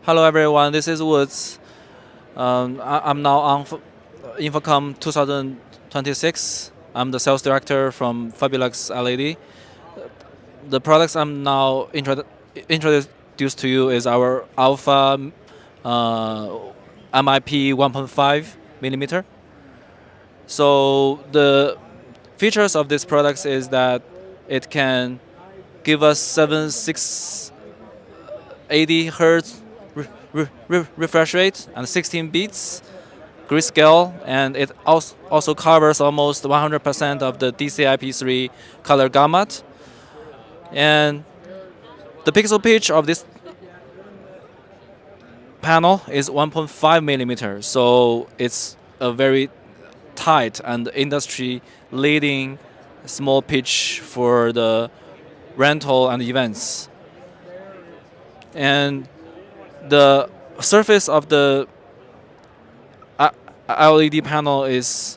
Hello everyone, this is Woods. I'm now on InfoComm 2026. I'm the sales director from FABULUX LED. The products I'm now introduced to you is our Alpha MIP 1.5 millimeter. So the features of this product is that it can give us 7680 hertz refresh rate and 16 beats grayscale, and it also covers almost 100% of the DCI-P3 color gamut. And the pixel pitch of this panel is 1.5 millimeter, so it's a very tight and industry-leading small pitch for the rental and events. And the surface of the LED panel is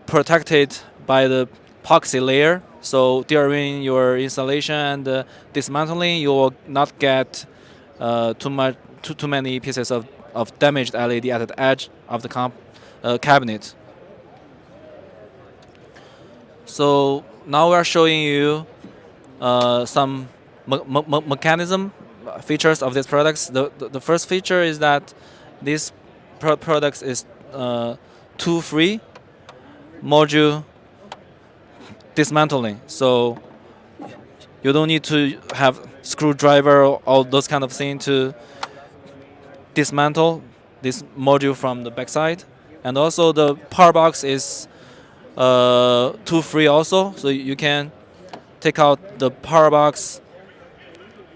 protected by the epoxy layer, so during your installation and dismantling, you will not get too many pieces of damaged LED at the edge of the cabinet. So now we are showing you some mechanism features of these products. The first feature is that this product is tool-free module dismantling. So you don't need to have screwdriver or all those kind of things to dismantle this module from the backside. And also the power box is tool-free also, so you can take out the power box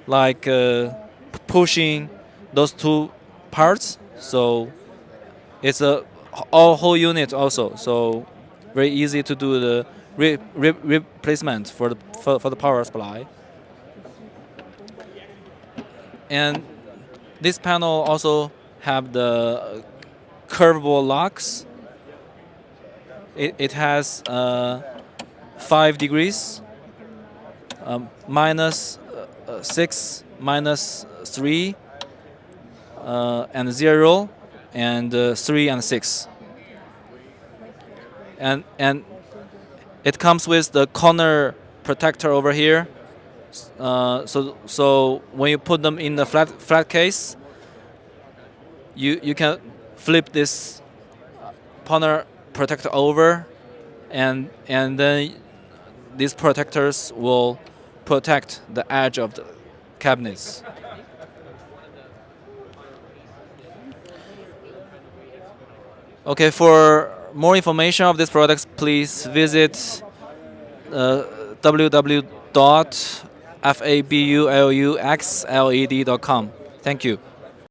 like pushing those two parts. So it's a whole unit also, so very easy to do the replacement for the power supply. And this panel also have the curvable locks. It has 5 degrees, -6, -3, and 0, and 3 and 6. And it comes with the corner protector over here. So when you put them in the flat case, you can flip this corner protector over, and then these protectors will protect the edge of the cabinets. Okay, for more information of these products, please visit www.fabuluxled.com. Thank you.